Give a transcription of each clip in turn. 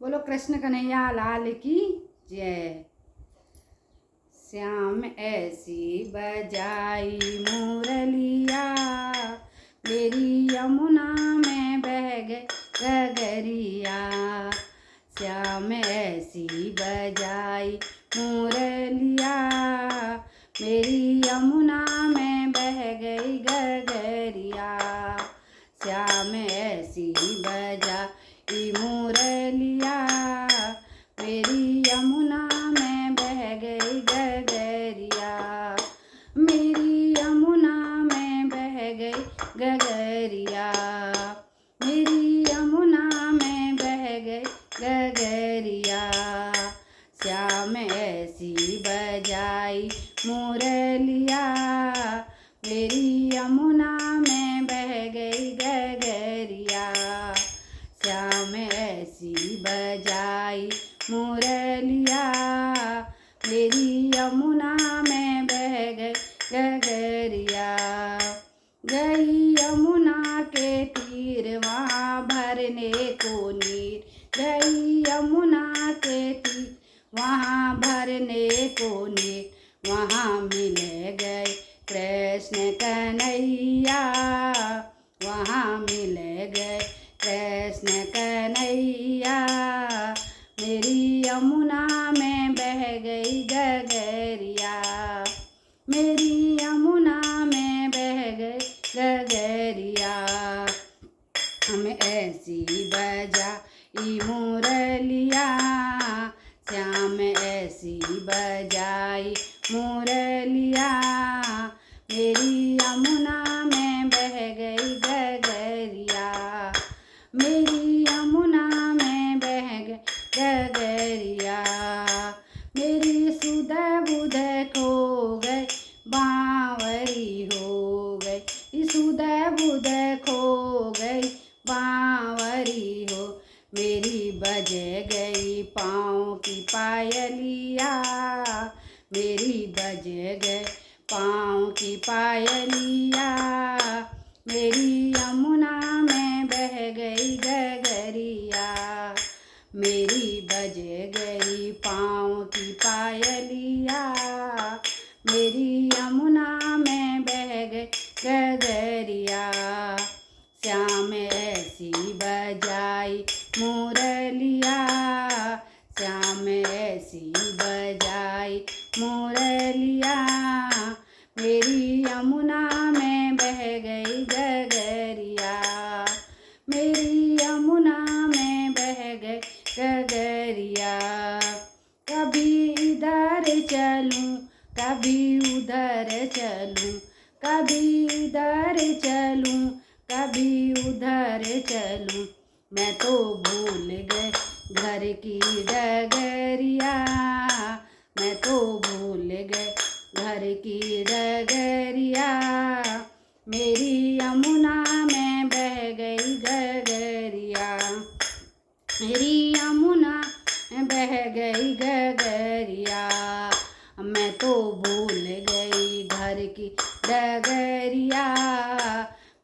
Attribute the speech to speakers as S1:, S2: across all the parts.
S1: बोलो कृष्ण कन्हैया लाल की जय। श्याम ऐसी बजाई मुरलिया, मेरी यमुना में बह गई गगरिया। श्याम ऐसी बजाई मुरलिया, मेरी यमुना में बह गई गगरिया। श्याम ऐसी बजाई मुरलिया, मेरी यमुना में बह गई गगरिया। मेरी यमुना में बह गई गगरिया, मेरी यमुना में बह गई गगरिया। श्याम ऐसी बजाई मुरलिया, मेरी यमुना में बह गई गगरिया। श्याम ऐसी बजाई मुरलिया, मेरी यमुना में बह गई गगरिया। गई यमुना के तीर वहाँ भरने को नीर, गई यमुना के तीर वहाँ भरने को नीर। वहाँ मिल गए कृष्ण कन्हैया, वहाँ मिल गए कृष्ण कन्हैया। मेरी यमुना में बह गई गगरिया, मेरी यमुना में बह गई गगरिया। हम ऐसी बजाई मुरलिया, श्याम ऐसी बजाई मुरलिया, मेरी यमुना में बह गई गगरिया। मेरी यमुना में बह गई गगरिया। मेरी सुध बुध खो गई बावरी हो गई, सुध बुध खो गई बावरी हो। मेरी बज गई पाँव की पायलिया, मेरी बज गई पाँव की पायलिया। मेरी यमुना में बह गई गगरिया, मेरी बज गई पाँव की पायलिया। मेरी यमुना में बह गई गगरिया। श्याम ऐसी बजाई मुरलिया, श्याम ऐसी बजाई मुरलिया, मेरी यमुना में बह गई गगरिया। मेरी यमुना में बह गई गगरिया। कभी इधर चलूं कभी उधर चलूं, कभी इधर चलूं कभी उधर चलूं। मैं तो भूल गई घर की डगरिया, मैं तो भूल गई घर की डगरिया। मेरी यमुना में बह गई गगरिया, मेरी यमुना में बह गई गगरिया। मैं तो भूल गई घर की डगरिया,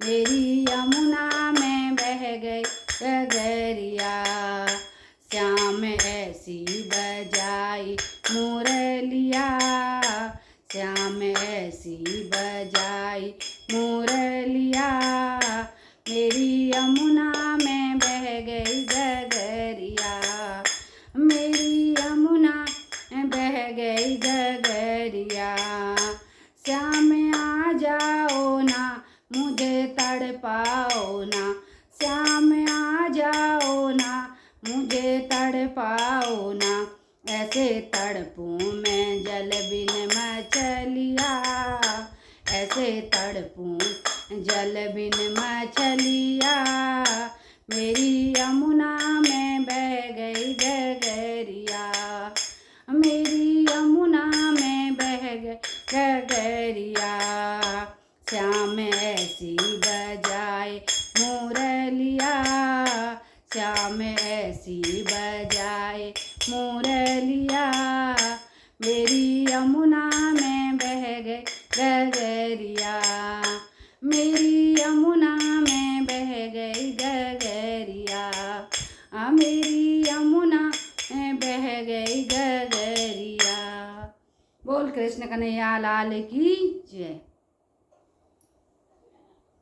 S1: मेरी यमुना में बह गई गगरिया। श्याम ऐसी बजाई मुरलिया, श्याम ऐसी बजाई मुरलिया, मेरी यमुना में बह गई गगरिया। मेरी यमुना में बह गई गगरिया। श्याम आ जाओ ना मुझे तड़पाओ ना, श्याम आ जाओ ना मुझे तड़पाओ ना। ऐसे तड़पूं मैं जल बिन मछलिया, ऐसे तड़पूं जल बिन मछलिया। मेरी यमुना में बह गई गगरिया, मेरी यमुना में बह गई गगरिया। श्याम ऐसी बजाए मुरलिया, श्याम ऐसी बजाए मुरलिया, मेरी यमुना में बह गई गगरिया। मेरी यमुना में बह गई गगरिया, मेरी यमुना बह गई गगरिया। बोल कृष्ण कन्हैया लाल की जय।